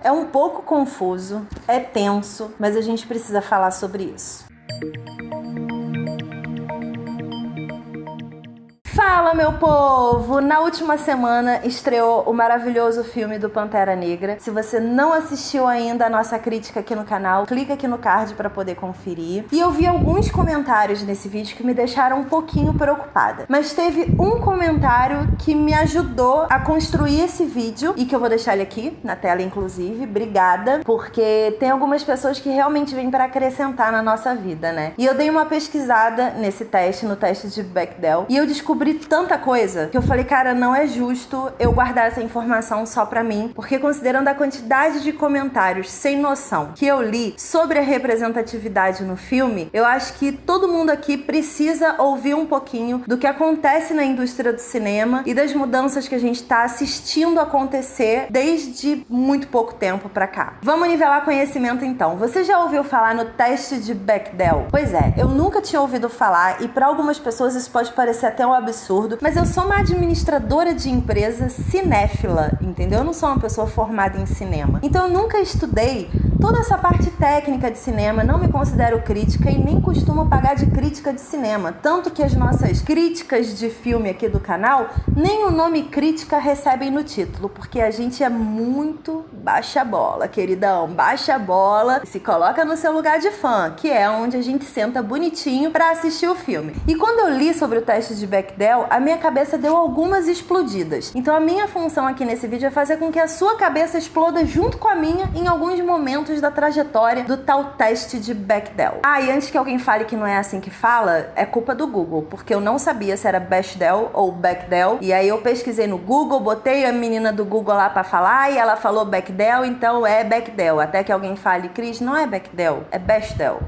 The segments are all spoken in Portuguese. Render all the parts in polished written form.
É um pouco confuso, é tenso, mas a gente precisa falar sobre isso. Fala, meu povo! Na última semana estreou o maravilhoso filme do Pantera Negra. Se você não assistiu ainda a nossa crítica aqui no canal, clica aqui no card para poder conferir. E eu vi alguns comentários nesse vídeo que me deixaram um pouquinho preocupada. Mas teve um comentário que me ajudou a construir esse vídeo e que eu vou deixar ele aqui na tela, inclusive. Obrigada, porque tem algumas pessoas que realmente vêm para acrescentar na nossa vida, né? E eu dei uma pesquisada nesse teste, no teste de Bechdel, e eu descobri tanta coisa que eu falei, cara, não é justo eu guardar essa informação só pra mim, porque considerando a quantidade de comentários sem noção que eu li sobre a representatividade no filme, eu acho que todo mundo aqui precisa ouvir um pouquinho do que acontece na indústria do cinema e das mudanças que a gente tá assistindo acontecer desde muito pouco tempo pra cá. Vamos nivelar conhecimento então. Você já ouviu falar no teste de Bechdel? Pois é, eu nunca tinha ouvido falar e pra algumas pessoas isso pode parecer até um absurdo, mas eu sou uma administradora de empresa cinéfila, entendeu? Eu não sou uma pessoa formada em cinema. Então eu nunca estudei toda essa parte técnica de cinema, não me considero crítica e nem costumo pagar de crítica de cinema. Tanto que as nossas críticas de filme aqui do canal, nem o nome crítica recebem no título, porque a gente é muito baixa bola, queridão. Baixa a bola e se coloca no seu lugar de fã, que é onde a gente senta bonitinho pra assistir o filme. E quando eu li sobre o teste de Bechdel, a minha cabeça deu algumas explodidas. Então a minha função aqui nesse vídeo é fazer com que a sua cabeça exploda junto com a minha em alguns momentos da trajetória do tal teste de Bechdel. Ah, e antes que alguém fale que não é assim que fala, é culpa do Google, porque eu não sabia se era Bechdel ou Bechdel, e aí eu pesquisei no Google, botei a menina do Google lá pra falar, e ela falou Bechdel, então é Bechdel. Até que alguém fale, Cris, não é Bechdel, é Bechdel.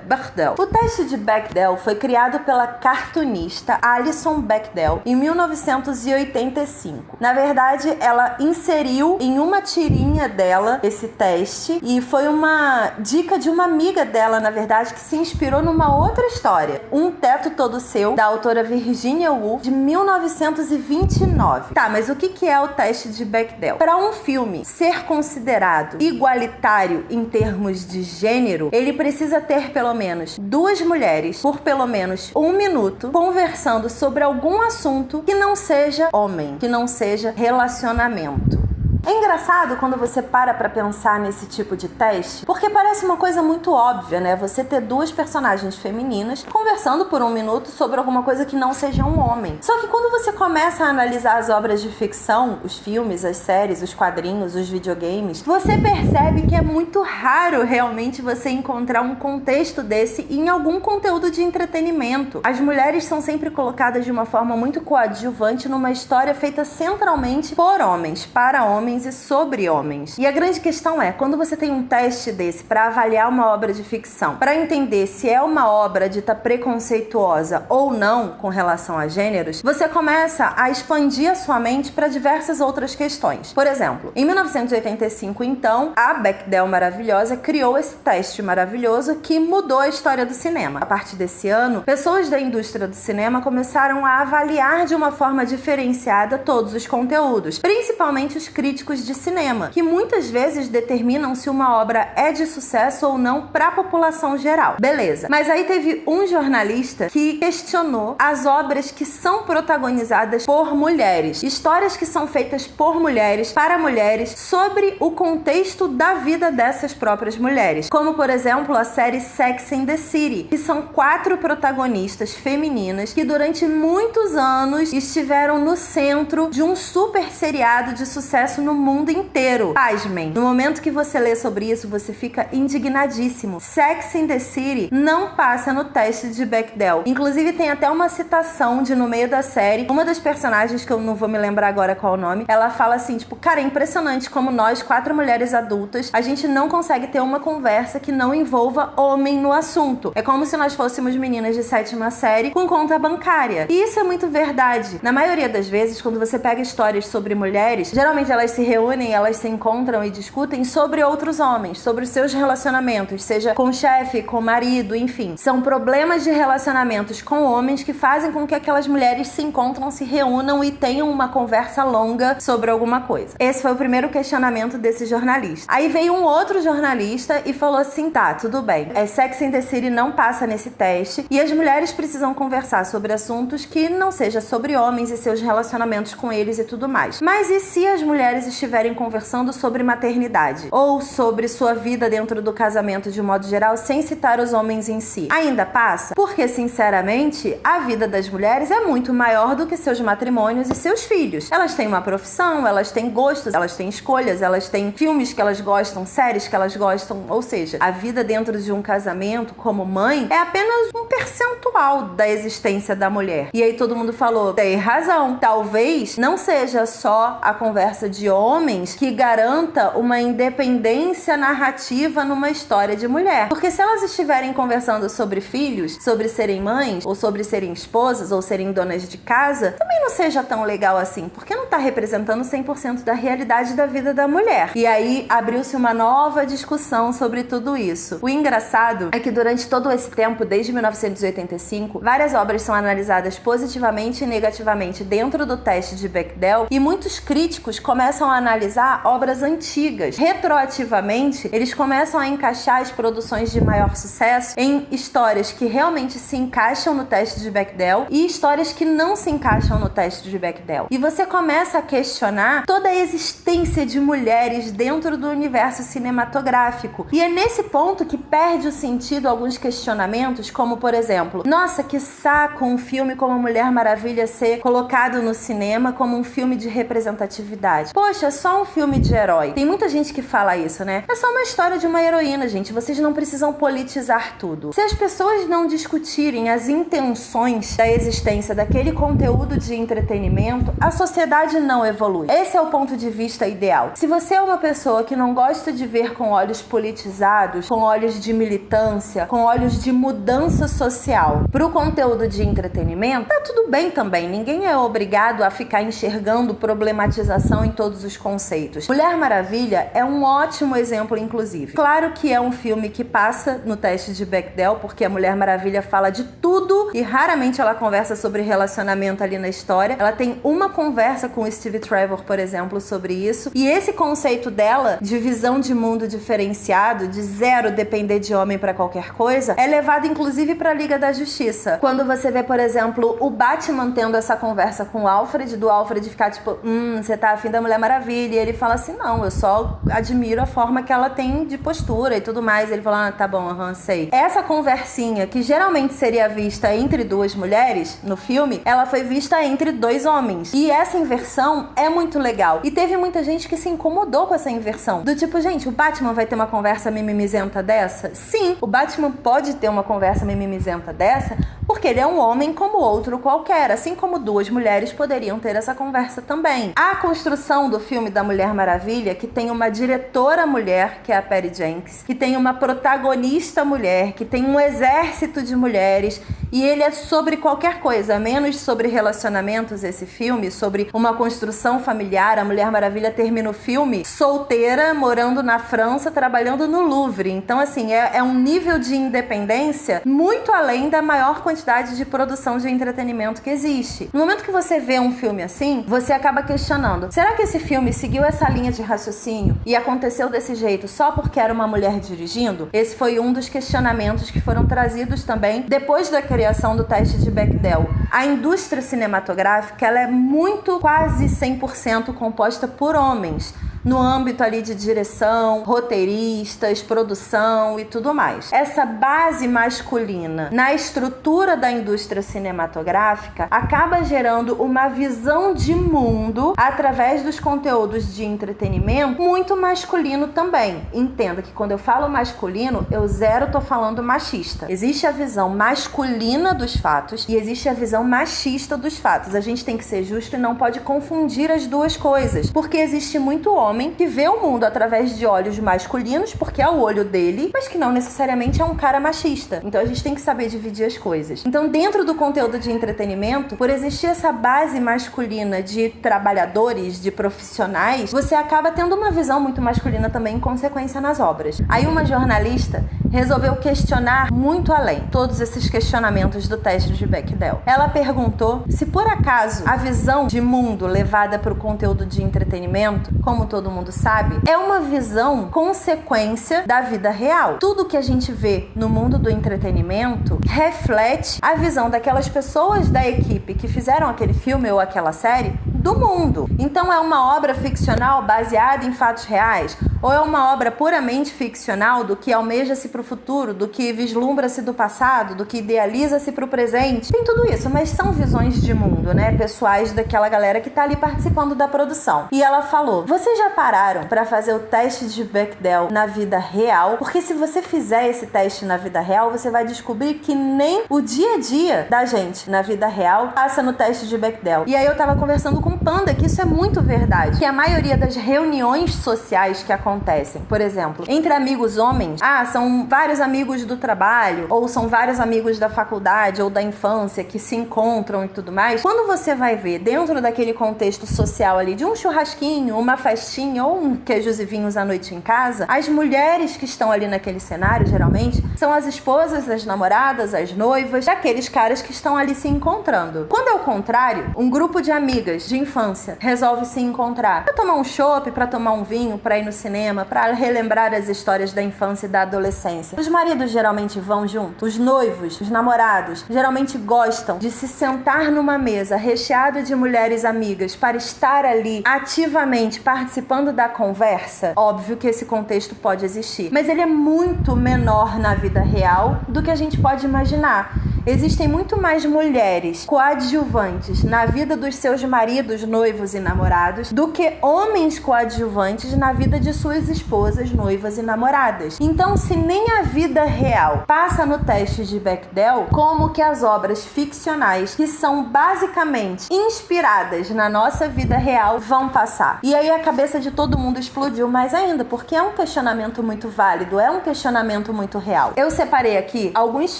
Bechdel. O teste de Bechdel foi criado pela cartunista Alison Bechdel em 1985. Na verdade, ela inseriu em uma tirinha dela esse teste e foi uma dica de uma amiga dela, na verdade, que se inspirou numa outra história, Um Teto Todo Seu, da autora Virginia Woolf, de 1929. Tá, mas o que é o teste de Bechdel? Para um filme ser considerado igualitário em termos de gênero, ele precisa ter pelo menos duas mulheres por pelo menos 1 minuto conversando sobre algum assunto que não seja homem, que não seja relacionamento. É engraçado quando você para pra pensar nesse tipo de teste, porque parece uma coisa muito óbvia, né? Você ter duas personagens femininas conversando por 1 minuto sobre alguma coisa que não seja um homem. Só que quando você começa a analisar as obras de ficção, os filmes, as séries, os quadrinhos, os videogames, você percebe que é muito raro realmente você encontrar um contexto desse em algum conteúdo de entretenimento. As mulheres são sempre colocadas de uma forma muito coadjuvante numa história feita centralmente por homens, para homens e sobre homens. E a grande questão é, quando você tem um teste desse para avaliar uma obra de ficção, para entender se é uma obra dita preconceituosa ou não com relação a gêneros, você começa a expandir a sua mente para diversas outras questões. Por exemplo, em 1985, então, a Bechdel maravilhosa criou esse teste maravilhoso que mudou a história do cinema. A partir desse ano, pessoas da indústria do cinema começaram a avaliar de uma forma diferenciada todos os conteúdos, principalmente os críticos de cinema, que muitas vezes determinam se uma obra é de sucesso ou não para a população geral. Beleza. Mas aí teve um jornalista que questionou as obras que são protagonizadas por mulheres, histórias que são feitas por mulheres, para mulheres, sobre o contexto da vida dessas próprias mulheres. Como, por exemplo, a série Sex and the City, que são 4 protagonistas femininas que durante muitos anos estiveram no centro de um super seriado de sucesso no mundo inteiro. Pasmem, no momento que você lê sobre isso, você fica indignadíssimo. Sex and the City não passa no teste de Bechdel. Inclusive, tem até uma citação de, no meio da série, uma das personagens, que eu não vou me lembrar agora qual o nome, ela fala assim, tipo, cara, é impressionante como nós, 4 mulheres adultas, a gente não consegue ter uma conversa que não envolva homem no assunto. É como se nós fôssemos meninas de 7ª série com conta bancária. E isso é muito verdade. Na maioria das vezes, quando você pega histórias sobre mulheres, geralmente elas se reúnem, elas se encontram e discutem sobre outros homens, sobre os seus relacionamentos, seja com o chefe, com o marido, enfim. São problemas de relacionamentos com homens que fazem com que aquelas mulheres se encontram, se reúnam e tenham uma conversa longa sobre alguma coisa. Esse foi o primeiro questionamento desse jornalista. Aí veio um outro jornalista e falou assim, tá, tudo bem, Sex and the City não passa nesse teste e as mulheres precisam conversar sobre assuntos que não seja sobre homens e seus relacionamentos com eles e tudo mais. Mas e se as mulheres estiverem conversando sobre maternidade ou sobre sua vida dentro do casamento de um modo geral, sem citar os homens em si? Ainda passa? Porque, sinceramente, a vida das mulheres é muito maior do que seus matrimônios e seus filhos. Elas têm uma profissão, elas têm gostos, elas têm escolhas, elas têm filmes que elas gostam, séries que elas gostam, ou seja, a vida dentro de um casamento como mãe é apenas um percentual da existência da mulher. E aí todo mundo falou, tem razão, talvez não seja só a conversa de homens que garanta uma independência narrativa numa história de mulher. Porque se elas estiverem conversando sobre filhos, sobre serem mães, ou sobre serem esposas, ou serem donas de casa, também não seja tão legal assim, porque não tá representando 100% da realidade da vida da mulher. E aí abriu-se uma nova discussão sobre tudo isso. O engraçado é que durante todo esse tempo, desde 1985, várias obras são analisadas positivamente e negativamente dentro do teste de Bechdel e muitos críticos começam a analisar obras antigas. Retroativamente, eles começam a encaixar as produções de maior sucesso em histórias que realmente se encaixam no teste de Bechdel e histórias que não se encaixam no teste de Bechdel. E você começa a questionar toda a existência de mulheres dentro do universo cinematográfico. E é nesse ponto que perde o sentido alguns questionamentos, como por exemplo, nossa, que saco um filme como Mulher Maravilha ser colocado no cinema como um filme de representatividade. Poxa, é só um filme de herói. Tem muita gente que fala isso, né? É só uma história de uma heroína, gente. Vocês não precisam politizar tudo. Se as pessoas não discutirem as intenções da existência daquele conteúdo de entretenimento, a sociedade não evolui. Esse é o ponto de vista ideal. Se você é uma pessoa que não gosta de ver com olhos politizados, com olhos de militância, com olhos de mudança social pro conteúdo de entretenimento, tá tudo bem também. Ninguém é obrigado a ficar enxergando problematização em todos os conceitos. Mulher Maravilha é um ótimo exemplo, inclusive. Claro que é um filme que passa no teste de Bechdel, porque a Mulher Maravilha fala de tudo e raramente ela conversa sobre relacionamento ali na história. Ela tem uma conversa com o Steve Trevor, por exemplo, sobre isso. E esse conceito dela, de visão de mundo diferenciado, de zero depender de homem pra qualquer coisa, é levado inclusive pra Liga da Justiça. Quando você vê, por exemplo, o Batman tendo essa conversa com o Alfred, do Alfred ficar tipo, você tá afim da Mulher Maravilha, e ele fala assim, não, eu só admiro a forma que ela tem de postura e tudo mais. Ele fala, tá bom, sei. Essa conversinha, que geralmente seria vista entre duas mulheres no filme, ela foi vista entre dois homens. E essa inversão é muito legal. E teve muita gente que se incomodou com essa inversão. Do tipo, gente, o Batman vai ter uma conversa mimimizenta dessa? Sim, o Batman pode ter uma conversa mimimizenta dessa, porque ele é um homem como outro qualquer, assim como duas mulheres poderiam ter essa conversa também. A construção do filme da Mulher Maravilha, que tem uma diretora mulher, que é a Patty Jenkins, que tem uma protagonista mulher, que tem um exército de mulheres, e ele é sobre qualquer coisa, menos sobre relacionamentos, esse filme, sobre uma construção familiar. A Mulher Maravilha termina o filme solteira, morando na França, trabalhando no Louvre. Então, assim, é um nível de independência muito além da maior quantidade de produção de entretenimento que existe. No momento que você vê um filme assim, você acaba questionando, será que esse filme seguiu essa linha de raciocínio e aconteceu desse jeito só porque era uma mulher dirigindo? Esse foi um dos questionamentos que foram trazidos também depois da criação do teste de Bechdel. A indústria cinematográfica, ela é muito, quase 100% composta por homens, no âmbito ali de direção, roteiristas, produção e tudo mais. Essa base masculina na estrutura da indústria cinematográfica acaba gerando uma visão de mundo através dos conteúdos de entretenimento muito masculino também. Entenda que quando eu falo masculino, eu zero tô falando machista. Existe a visão masculina dos fatos e existe a visão machista dos fatos. A gente tem que ser justo e não pode confundir as duas coisas, porque existe muito homem homem que vê o mundo através de olhos masculinos, porque é o olho dele, mas que não necessariamente é um cara machista. Então a gente tem que saber dividir as coisas. Então, dentro do conteúdo de entretenimento, por existir essa base masculina de trabalhadores, de profissionais, você acaba tendo uma visão muito masculina também em consequência nas obras. Aí uma jornalista resolveu questionar muito além todos esses questionamentos do teste de Bechdel. Ela perguntou se por acaso a visão de mundo levada para o conteúdo de entretenimento, como todo mundo sabe, é uma visão consequência da vida real. Tudo que a gente vê no mundo do entretenimento reflete a visão daquelas pessoas da equipe que fizeram aquele filme ou aquela série do mundo. Então é uma obra ficcional baseada em fatos reais? Ou é uma obra puramente ficcional do que almeja-se para o futuro, do que vislumbra-se do passado, do que idealiza-se para o presente? Tem tudo isso, mas são visões de mundo, né? Pessoais daquela galera que tá ali participando da produção. E ela falou: vocês já pararam para fazer o teste de Bechdel na vida real? Porque se você fizer esse teste na vida real, você vai descobrir que nem o dia a dia da gente na vida real passa no teste de Bechdel. E aí eu tava conversando com o Panda que isso é muito verdade. Que a maioria das reuniões sociais que acontecem, por exemplo, entre amigos homens, são vários amigos do trabalho, ou são vários amigos da faculdade ou da infância que se encontram e tudo mais. Quando você vai ver dentro daquele contexto social ali de um churrasquinho, uma festinha ou um queijos e vinhos à noite em casa, as mulheres que estão ali naquele cenário, geralmente, são as esposas, as namoradas, as noivas, daqueles caras que estão ali se encontrando. Quando é o contrário, um grupo de amigas de infância resolve se encontrar pra tomar um chopp, pra tomar um vinho, pra ir no cinema, pra relembrar as histórias da infância e da adolescência. Os maridos geralmente vão junto, os noivos, os namorados, geralmente gostam de se sentar numa mesa recheada de mulheres amigas para estar ali ativamente participando da conversa. Óbvio que esse contexto pode existir, mas ele é muito menor na vida real do que a gente pode imaginar. Existem muito mais mulheres coadjuvantes na vida dos seus maridos, noivos e namorados do que homens coadjuvantes na vida de suas esposas, noivas e namoradas. Então, se nem a vida real passa no teste de Bechdel, como que as obras ficcionais, que são basicamente inspiradas na nossa vida real, vão passar? E aí a cabeça de todo mundo explodiu mais ainda, porque é um questionamento muito válido, é um questionamento muito real. Eu separei aqui alguns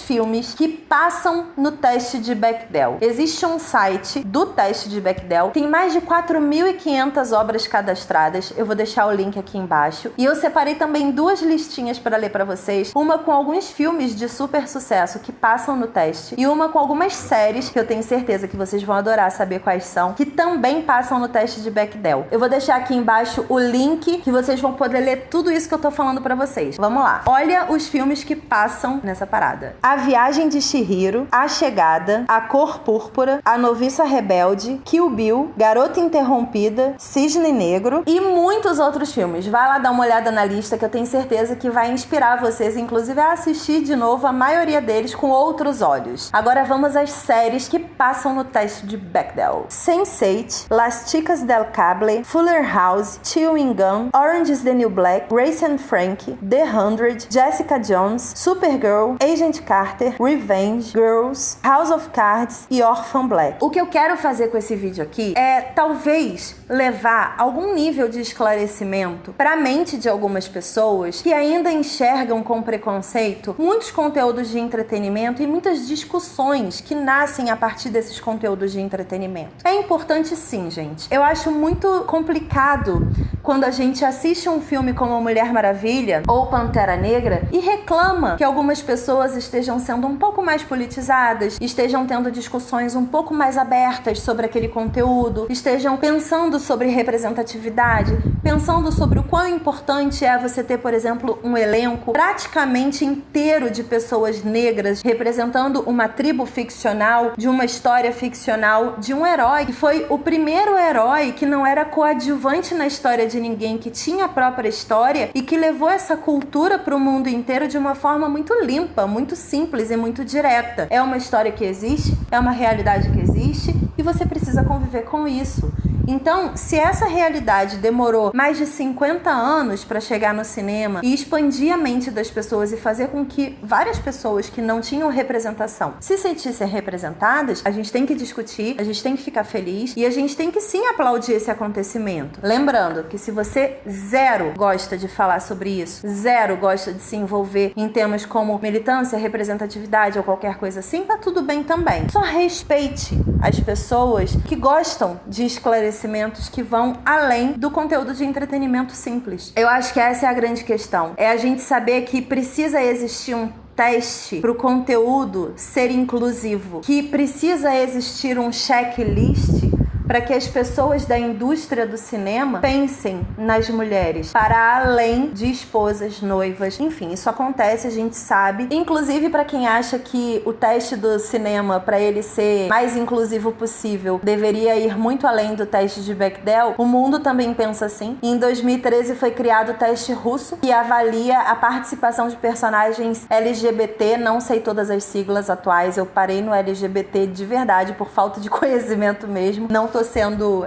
filmes que passam no teste de Bechdel. Existe um site do teste de Bechdel, tem mais de 4.500 obras cadastradas, eu vou deixar o link aqui embaixo. E eu separei também duas listinhas para ler para vocês, uma com alguns filmes de super sucesso que passam no teste e uma com algumas séries que eu tenho certeza que vocês vão adorar saber quais são, que também passam no teste de Bechdel. Eu vou deixar aqui embaixo o link que vocês vão poder ler tudo isso que eu tô falando para vocês. Vamos lá. Olha os filmes que passam nessa parada: A Viagem de Chihiro, A Chegada, A Cor Púrpura, A Noviça Rebelde, Kill Bill, Garota Interrompida, Cisne Negro e muitos outros filmes. Vai lá dar uma olhada na lista que eu tenho certeza que vai inspirar vocês, inclusive, a assistir de novo a maioria deles com outros olhos. Agora vamos às séries que passam no teste de Bechdel: Sense8, Las Chicas del Cable, Fuller House, Chewing Gum, Orange is the New Black, Grace and Frankie, The 100, Jessica Jones, Supergirl, Agent Carter, Revenge, Girls, House of Cards e Orphan Black. O que eu quero fazer com esse vídeo aqui é talvez levar algum nível de esclarecimento para a mente de algumas pessoas que ainda enxergam com preconceito muitos conteúdos de entretenimento e muitas discussões que nascem a partir desses conteúdos de entretenimento. É importante sim, gente. Eu acho muito complicado quando a gente assiste um filme como Mulher Maravilha ou Pantera Negra e reclama que algumas pessoas estejam sendo um pouco mais politizadas, estejam tendo discussões um pouco mais abertas sobre aquele conteúdo, estejam pensando sobre representatividade, pensando sobre o quão importante é você ter, por exemplo, um elenco praticamente inteiro de pessoas negras representando uma tribo ficcional, de uma história ficcional, de um herói que foi o primeiro herói que não era coadjuvante na história de ninguém, que tinha a própria história e que levou essa cultura para o mundo inteiro de uma forma muito limpa, muito simples e muito direta. É uma história que existe, é uma realidade que existe e você precisa conviver com isso. Então, se essa realidade demorou mais de 50 anos para chegar no cinema e expandir a mente das pessoas e fazer com que várias pessoas que não tinham representação se sentissem representadas, a gente tem que discutir, a gente tem que ficar feliz e a gente tem que sim aplaudir esse acontecimento. Lembrando que se você zero gosta de falar sobre isso, zero gosta de se envolver em temas como militância, representatividade ou qualquer coisa assim, tá tudo bem também. Só respeite as pessoas que gostam de esclarecimentos que vão além do conteúdo de entretenimento simples. Eu acho que essa é a grande questão. É a gente saber que precisa existir um teste para o conteúdo ser inclusivo, que precisa existir um checklist para que as pessoas da indústria do cinema pensem nas mulheres, para além de esposas, noivas, enfim, isso acontece, a gente sabe. Inclusive, para quem acha que o teste do cinema, para ele ser mais inclusivo possível, deveria ir muito além do teste de Bechdel, o mundo também pensa assim. Em 2013 foi criado o teste russo, que avalia a participação de personagens LGBT, não sei todas as siglas atuais, eu parei no LGBT de verdade, por falta de conhecimento mesmo, não tô sendo,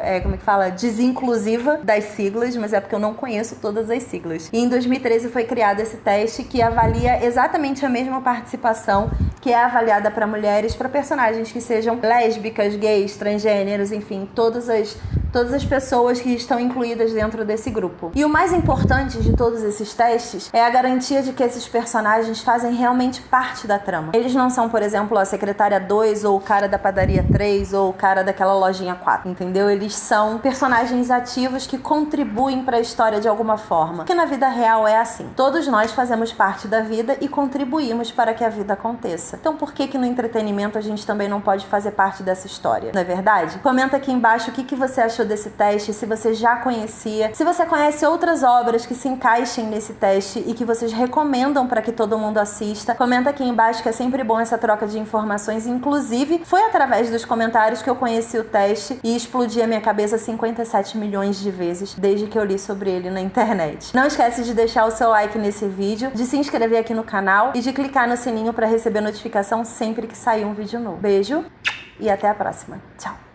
desinclusiva das siglas, mas é porque eu não conheço todas as siglas. E em 2013 foi criado esse teste que avalia exatamente a mesma participação que é avaliada para mulheres, para personagens que sejam lésbicas, gays, transgêneros, enfim, todas as pessoas que estão incluídas dentro desse grupo. E o mais importante de todos esses testes é a garantia de que esses personagens fazem realmente parte da trama. Eles não são, por exemplo, a secretária 2 ou o cara da padaria 3 ou o cara daquela lojinha 4, entendeu? Eles são personagens ativos que contribuem para a história de alguma forma. Porque na vida real é assim. Todos nós fazemos parte da vida e contribuímos para que a vida aconteça. Então por que no entretenimento a gente também não pode fazer parte dessa história? Não é verdade? Comenta aqui embaixo o que você achou desse teste, se você já conhecia, se você conhece outras obras que se encaixem nesse teste e que vocês recomendam para que todo mundo assista. Comenta aqui embaixo que é sempre bom essa troca de informações. Inclusive, foi através dos comentários que eu conheci o teste e explodi a minha cabeça 57 milhões de vezes desde que eu li sobre ele na internet. Não esquece de deixar o seu like nesse vídeo, de se inscrever aqui no canal e de clicar no sininho para receber notificação sempre que sair um vídeo novo. Beijo e até a próxima. Tchau!